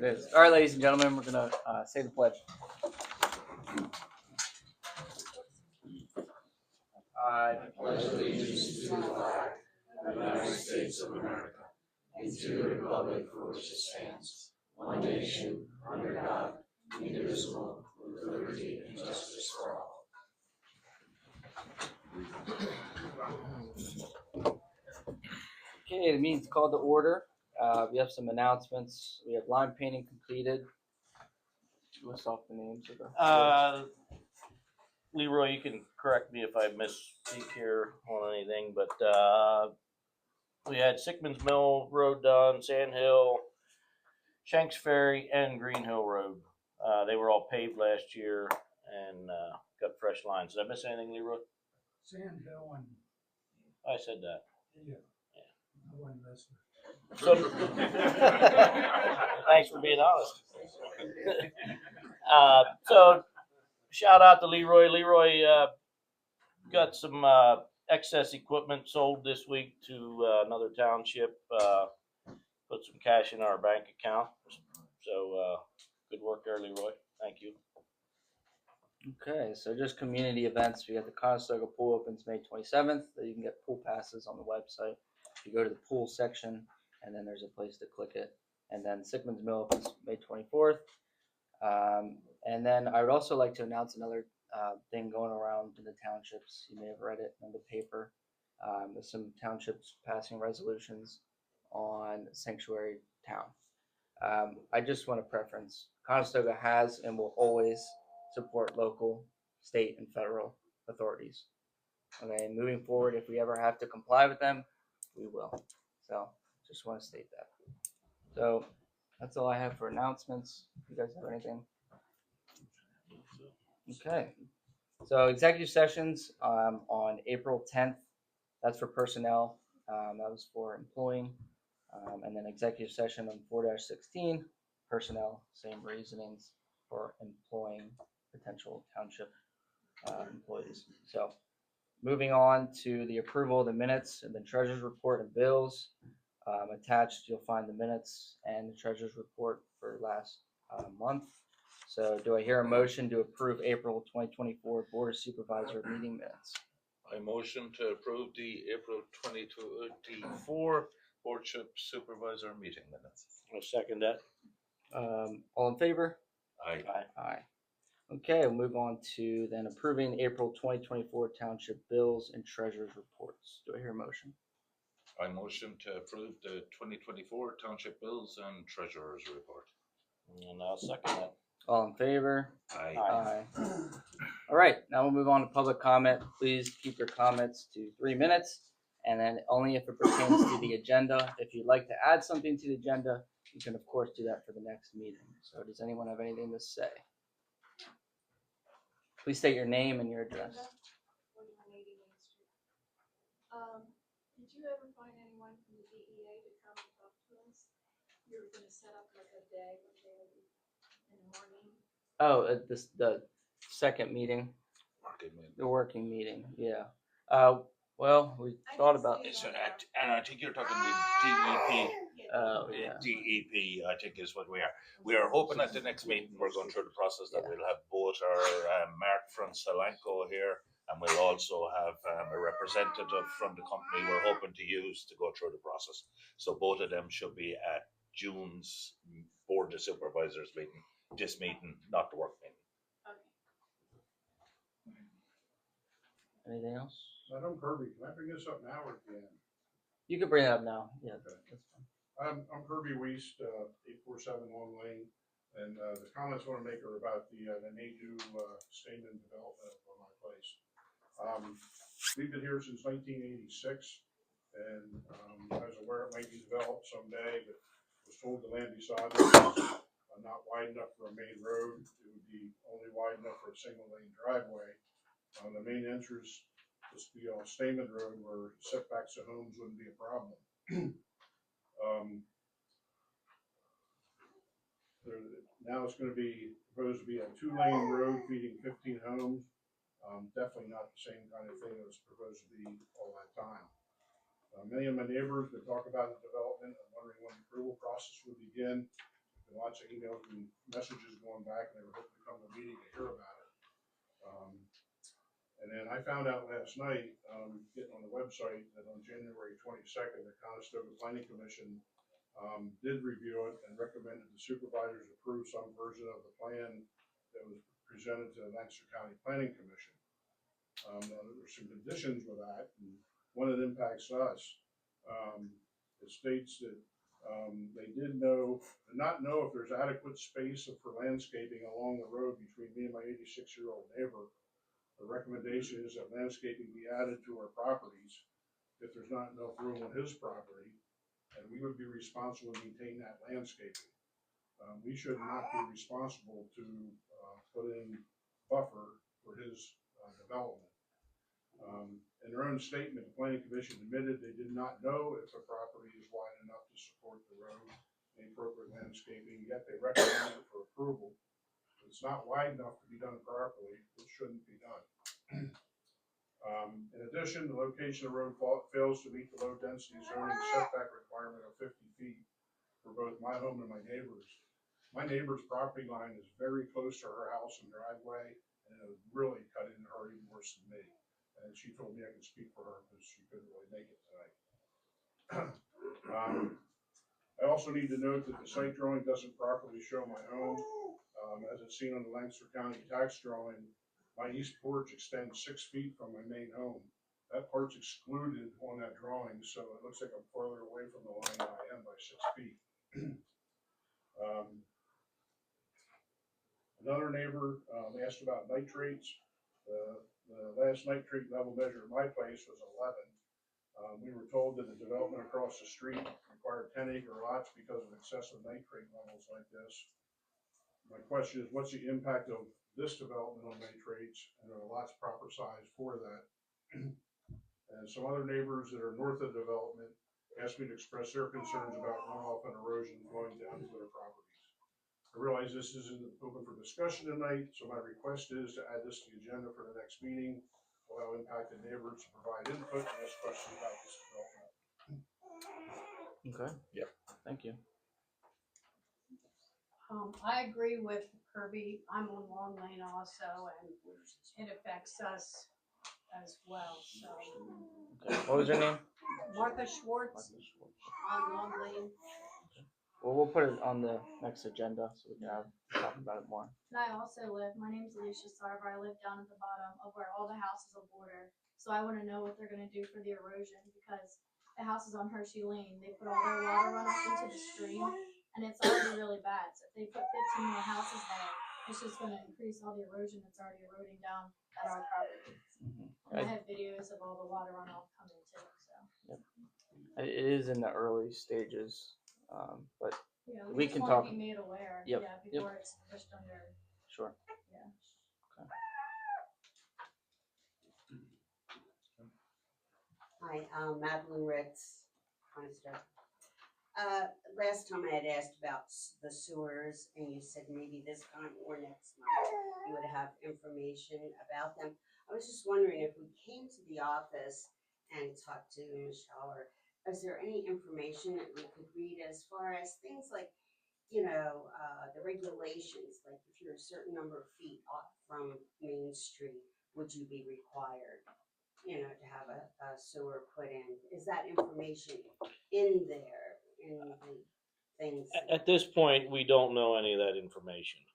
it is. All right, ladies and gentlemen, we're going to say the pledge. I pledge allegiance to the flag of the United States of America and to the republic for which it stands, one nation, under God, indivisible, with liberty and justice for all. Okay, the meeting's called to order. We have some announcements. We have line painting completed. List off the names of the. Leroy, you can correct me if I misspeak here on anything, but we had Sickman's Mill Road done, Sand Hill, Shanks Ferry, and Green Hill Road. They were all paved last year and got fresh lines. Did I miss anything, Leroy? Sand Hill and I said that. yeah. I wasn't listening. So, thanks for being honest. So shout out to Leroy. Leroy got some excess equipment sold this week to another township. Put some cash in our bank account. So good work there, Leroy. Thank you. Okay, so just community events. We got the Conestoga Pool opens May 27th. You can get pool passes on the website. You go to the pool section, and then there's a place to click it. And then Sickman's Mill opens May 24th. And then I would also like to announce another thing going around in the townships. You may have read it in the paper. There's some townships passing resolutions on sanctuary town. I just want to preference Conestoga has and will always support local, state, and federal authorities. Okay, and moving forward, if we ever have to comply with them, we will. So just want to state that. So that's all I have for announcements. You guys have anything? Okay. So executive sessions on April 10th. That's for personnel. That was for employing. And then executive session on 4-16, personnel, same reasonings for employing potential township employees. So moving on to the approval of the minutes and the treasurer's report and bills. Attached, you'll find the minutes and the treasurer's report for last month. So do I hear a motion to approve April 2024 Board of Supervisor meeting minutes? I motion to approve the April 2024 Boardship Supervisor meeting minutes. I'll second that. All in favor? Aye. Aye. Okay, we'll move on to then approving April 2024 Township bills and treasurer's reports. Do I hear a motion? I motion to approve the 2024 Township bills and Treasurer's report. And I'll second that. All in favor? Aye. Aye. All right, now we'll move on to public comment. Please keep your comments to 3 minutes, and then only if it pertains to the agenda. If you'd like to add something to the agenda, you can of course do that for the next meeting. So does anyone have anything to say? Please state your name and your address. Did you ever find anyone from the DEA to come and talk to us? You were going to set up like a day when they would be in the morning. Oh, the second meeting, the working meeting. Yeah. Well, we thought about. And I think you're talking the DEP. Oh, yeah. DEP, I think, is what we are. We are hoping at the next meeting we're going through the process that we'll have both our Mark from Solanco here, and we'll also have a representative from the company we're hoping to use to go through the process. So both of them should be at June's Board of Supervisors meeting. This meeting, not the work meeting. Okay. Anything else? Madam Kirby, can I bring this up now or at the end? You can bring it up now. Yeah, Okay. that's fine. I'm Kirby Weist, 847 Long Lane, and the comments I want to make are about the Nadu Stamen development on my place. We've been here since 1986, and I was aware it might be developed someday, but was told the land beside it was not wide enough for a main road. It would be only wide enough for a single lane driveway. The main entrance was to be on Stamen Road where setbacks to homes wouldn't be a problem. Now it's going to be proposed to be a 2-lane road feeding 15 homes. Definitely not the same kind of thing that was proposed to be all that time. Many of my neighbors that talk about the development are wondering when the approval process would begin. and lots of emails and messages going back, and they were hoping to come to the meeting to hear about it. And then I found out last night, getting on the website, that on January 22nd, the Conestoga Planning Commission did review it and recommended the supervisors approve some version of the plan that was presented to the Lancaster County Planning Commission. Now, there were some conditions with that, and one that impacts us. It states that they did not know if there's adequate space for landscaping along the road between me and my 86-year-old neighbor. The recommendation is that landscaping be added to our properties if there's not enough room on his property, and we would be responsible to maintain that landscaping. We should not be responsible to put in buffer for his development. In their own statement, the Planning Commission admitted they did not know if the property is wide enough to support the road and appropriate landscaping, yet they recommend it for approval. If it's not wide enough to be done properly, it shouldn't be done. In addition, the location of the road fails to meet the low density zoning setback requirement of 50 feet for both my home and my neighbor's. My neighbor's property line is very close to her house and driveway, and it would really cut into her even worse than me. And she told me I could speak for her because she couldn't really make it tonight. I also need to note that the site drawing doesn't properly show my home. As it's seen on the Lancaster County tax drawing, my east porch extends 6 feet from my main home. That part's excluded on that drawing, so it looks like I'm farther away from the line than I am by 6 feet. Another neighbor asked about nitrates. The last nitrate level measure at my place was 11. We were told that the development across the street required 10-acre lots because of excessive nitrate levels like this. My question is, what's the impact of this development on nitrates, and are the lots proper size for that? And some other neighbors that are north of development asked me to express their concerns about runoff and erosion flowing down to their properties. I realize this isn't open for discussion tonight, so my request is to add this to the agenda for the next meeting, allow impacted neighbors to provide input and ask questions about this development. Okay. Yep. Thank you. I agree with Kirby. I'm on Long Lane also, and it affects us as well, so. Okay. What was your name? Martha Schwartz on Long Lane. Well, we'll put it on the next agenda so we can talk about it more. And I also live, my name's Alicia Sarver, I live down at the bottom of where all the houses will border. So I wanna know what they're gonna do for the erosion, because the houses on Hershey Lane, they put all their water runoff into the stream, and it's already really bad. So if they put 15 more houses there, it's just gonna increase all the erosion that's already eroding down at our property. And I have videos of all the water runoff coming too, so. It is in the early stages, but Yeah, We just can wanna talk. be made aware, Yep, yeah, before it's pushed under, sure. yeah. Hi, Madeline Ritz, Conestoga. Last time I had asked about the sewers, and you said maybe this time or next month you would have information about them. I was just wondering if we came to the office and talked to Michelle, or is there any information that we could read as far as things like, you know, the regulations, like if you're a certain number of feet off from Main Street, would you be required, you know, to have a sewer put in? Is that information in there, in the things? At this point, we don't know any of that information.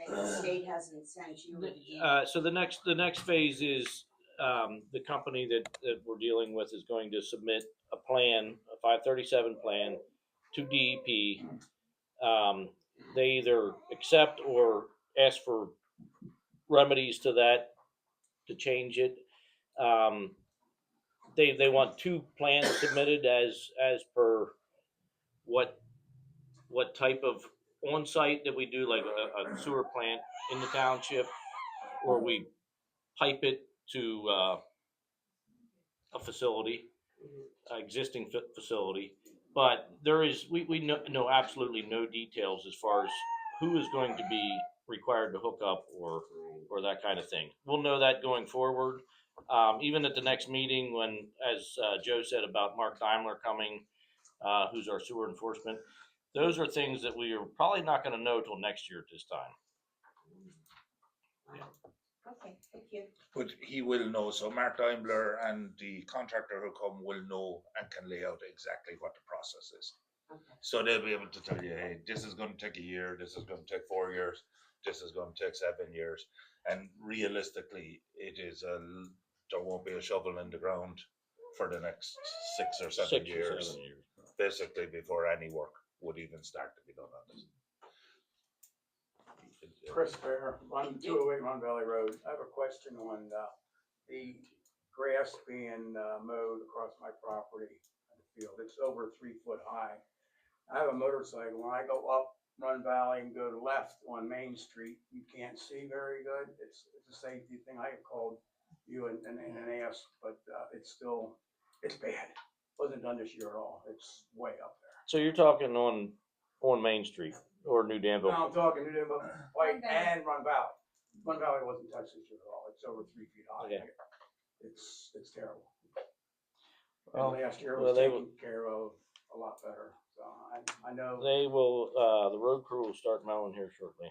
The state hasn't sent you or the So the next phase is, the company that we're dealing with is going to submit a plan, a 537 plan to DEP. They either accept or ask for remedies to that to change it. They want 2 plans submitted as per what type of on-site that we do, like a sewer plant in the township, or we pipe it to a facility, existing facility. But there is, we know absolutely no details as far as who is going to be required to hook up or that kind of thing. We'll know that going forward. Even at the next meeting, when, as Joe said about Mark Daimler coming, who's our sewer enforcement, those are things that we are probably not gonna know till next year at this time. Okay, thank you. But he will know, so Mark Daimler and the contractor who come will know and can lay out exactly what the process is. Okay. So they'll be able to tell you, hey, this is gonna take a year, this is gonna take 4 years, this is gonna take 7 years. And realistically, there won't be a shovel in the ground for the next 6 or 7 years, basically before any work would even start to be done on this. Chris Fair, on 208 Run Valley Road. I have a question on the grass being mowed across my property in the field. It's over 3 foot high. I have a motorcycle. When I go up Run Valley and go left on Main Street, you can't see very good. It's a safety thing. I have called you and asked, but it's bad. Wasn't done this year at all. It's way up there. So you're talking on Main Street or New Danville? No, I'm talking to them about White and Run Valley. Run Valley wasn't touched this year at all. It's over 3 feet high. Okay. It's terrible. Well, And last year well, was they taken care of a lot better. So I know They will, the road crew will start mowing here shortly.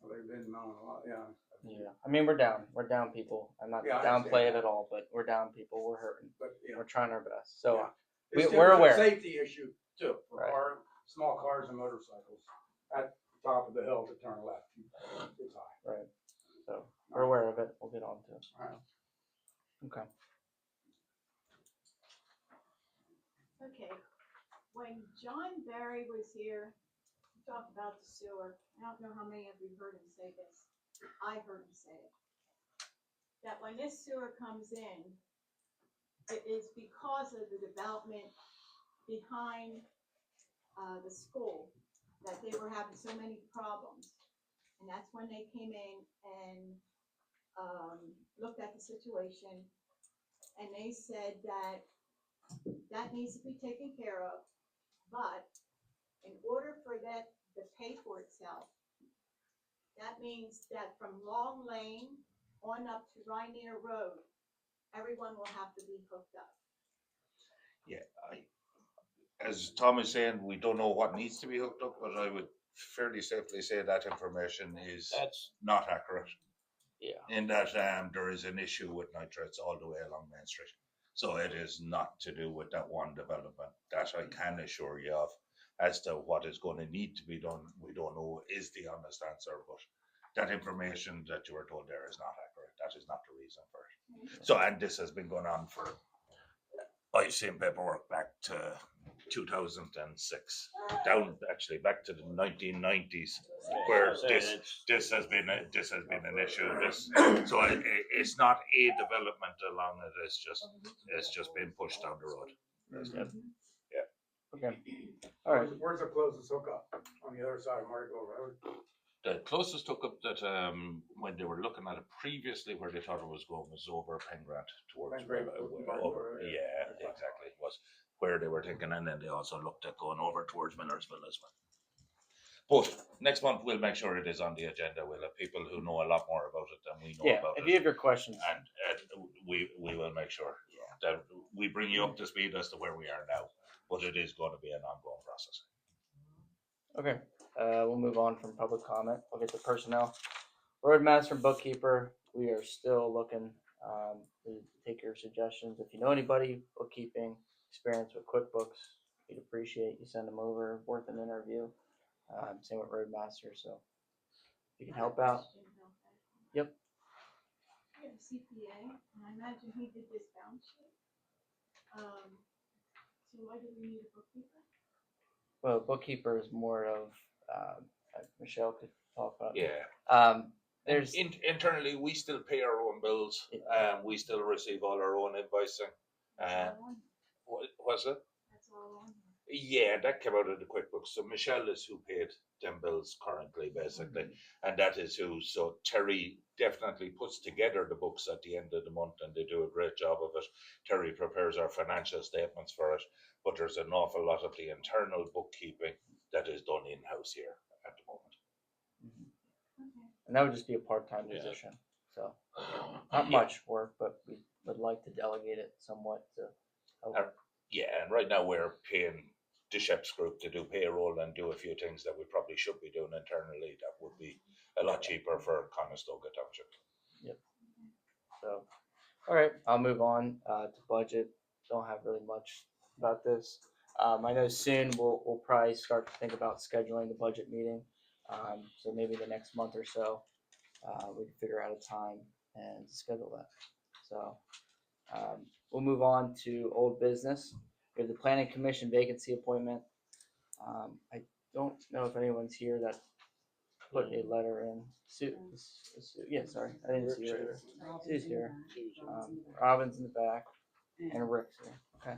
they've been mowing a lot, yeah. Yeah, I mean, we're down people. I'm not Yeah, I downplay it understand at all, but we're down people. We're hurting. But, yeah. We're trying our best. So Yeah. we, It's we're a aware. safety issue too, for Right. small cars and motorcycles. At the top of the hill to turn left, it's high. Right. So we're aware of it. We'll get on to it. All right. Okay. Okay, when John Barry was here, he talked about the sewer. I don't know how many of you heard him say this. I heard him say it. That when this sewer comes in, it is because of the development behind the school that they were having so many problems. And that's when they came in and looked at the situation. And they said that that needs to be taken care of, but in order for that to pay for itself, that means that from Long Lane on up to Rainier Road, everyone will have to be hooked up. Yeah, as Tom is saying, we don't know what needs to be hooked up, but I would fairly safely say that information is That's, not accurate. yeah. In that there is an issue with nitrates all the way along Main Street. So it is not to do with that one development. That I can assure you of. As to what is going to need to be done, we don't know is the honest answer, but that information that you were told there is not accurate. That is not the reason for it. So, and this has been going on for, I've seen paperwork back to 2006, down actually back to the 1990s, where this has been an issue. So it's not a development along it. It's just been pushed down the road. Yep. Okay. All right. Where's the closest hookup? On the other side of Marco Road? The closest hookup that when they were looking at it previously, where they thought it was going, was over Pengrant towards Pengrant, over. Yeah, exactly. It was where they were thinking, and then they also looked at going over towards Millersville as well. But next month we'll make sure it is on the agenda. We'll have people who know a lot more about it than we know Yeah. about If it, you have your questions, and we will make sure that we bring you up to speed as to where we are now. But it is going to be an ongoing process. okay. We'll move on from public comment. We'll get to personnel. Roadmaster and bookkeeper. We are still looking to take your suggestions. If you know anybody bookkeeping experience with QuickBooks, we'd appreciate you send them over. Worth an interview. Same with Roadmaster. So if you can help out. Yep. I have a CPA, and I imagine he did this balance sheet. So why do we need a bookkeeper? Well, bookkeeper is more of Michelle could talk about. Yeah. There's Internally, we still pay our own bills. We still receive all our own invoicing. That's all on here. Was it? That's all on here. Yeah, that came out of the QuickBooks. So Michelle is who paid them bills currently, basically, and that is who. So Terry definitely puts together the books at the end of the month, and they do a great job of it. Terry prepares our financial statements for it, but there's an awful lot of the internal bookkeeping that is done in-house here at the moment. Okay. and that would just be a part-time position. So not much work, but we would like to delegate it somewhat to help. Yeah, and right now we're paying Shep's group to do payroll and do a few things that we probably should be doing internally, that would be a lot cheaper for Conestoga Township. So, all right, I'll move on to budget. Don't have really much about this. I know soon we'll probably start to think about scheduling the budget meeting. So maybe the next month or so, we can figure out a time and schedule that. So we'll move on to old business. We have the planning commission vacancy appointment. I don't know if anyone's here that put a letter in. Sue, yeah, sorry, I didn't see her. Sue's here. Robin's in the back, and Rick's here. Okay.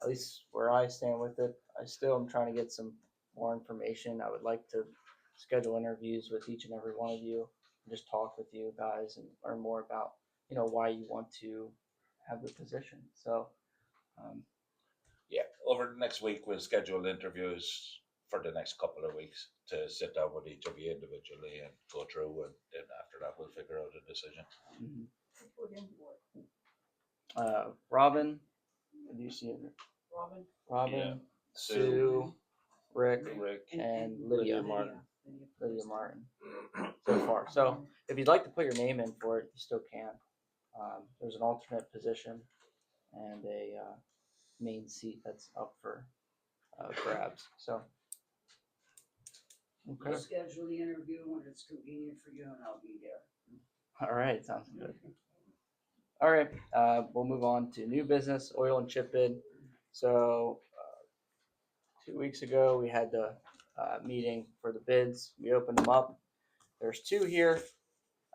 At least where I stand with it, I still am trying to get some more information. I would like to schedule interviews with each and every one of you, and just talk with you guys and learn more about, why you want to have the position. So, Yeah, over the next week, we'll schedule interviews for the next couple of weeks to sit down with each of you individually and go through, and then after that, we'll figure out a decision. Robin, do you see it? Robin, Yeah. Sue, Rick, and Lydia Martin. so far. So if you'd like to put your name in for it, you still can. There's an alternate position and a main seat that's up for grabs. So okay. We'll schedule the interview when it's convenient for you, and I'll be there. All right, sounds good. All right, we'll move on to new business, oil and chip bid. So 2 weeks ago, we had the meeting for the bids. We opened them up. There's 2 here,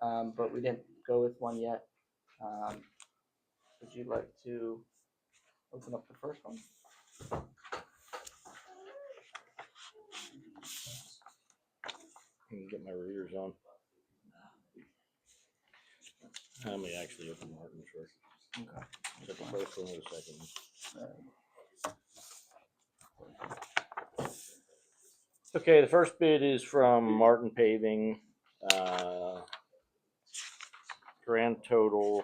but we didn't go with one yet. Would you like to open up the first one? Let me get my readers on. Let me actually open Martin's first. Okay. Is that the first one or the second one? Okay, the first bid is from Martin Paving. Grand total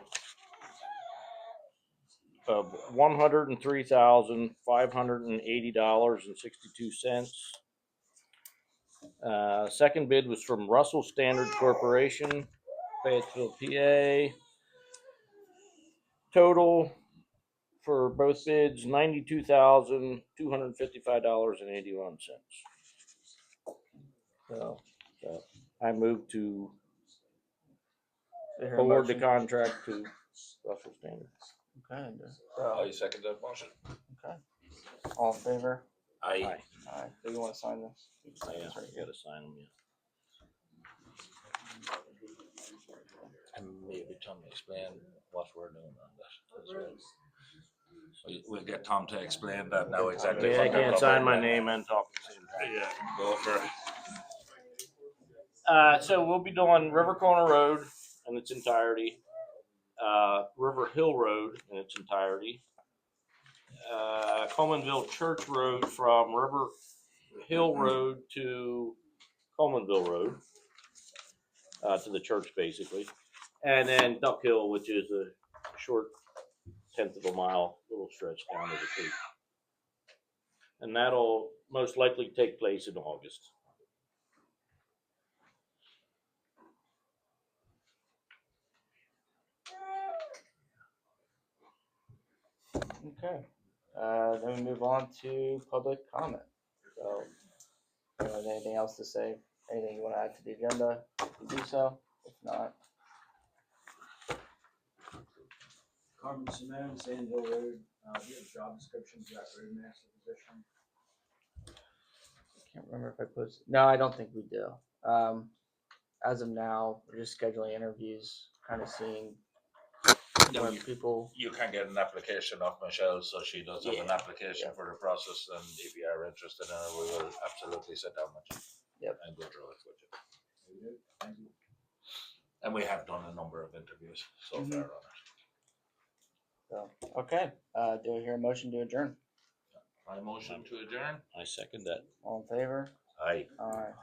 of $103,580.62. Second bid was from Russell Standard Corporation, Fayetteville, PA. Total for both bids, $92,255.81. So I move to award the contract to Russell Standard. Okay. I second that motion. Okay. All in favor? Aye. All right. Do you want to sign this? You can sign Yeah, this right I here. gotta sign them, yeah. And maybe Tom explain what we're doing on that. We'll get Tom to explain that now exactly. Yeah, I what we're can't sign my covering. name and talk at the same time. Yeah, go for it. So we'll be doing River Corner Road in its entirety, River Hill Road in its entirety, Colemanville Church Road from River Hill Road to Colemanville Road, to the church basically, and then Duck Hill, which is a short 1/10 of a mile little stretch down to the creek. And that'll most likely take place in August. Okay. Then we move on to public comment. So, if anyone has anything else to say, anything you want to add to the agenda, you can do so. If not, Carmen Simone, Sand Hill Road, do you have a job description for that roadmaster position? I can't remember if I posted. No, I don't think we do. As of now, we're just scheduling interviews, kind of seeing No, what people. You can get an application off Michelle, so she does have an application for the process, and if you are interested in it, we will absolutely sit down with you. Yep. And go through it with you. Thank you. And we have done a number of interviews so Mhm. far on it. So, okay. Do I hear a motion to adjourn? My motion to adjourn? I second that. All in favor? Aye. All right.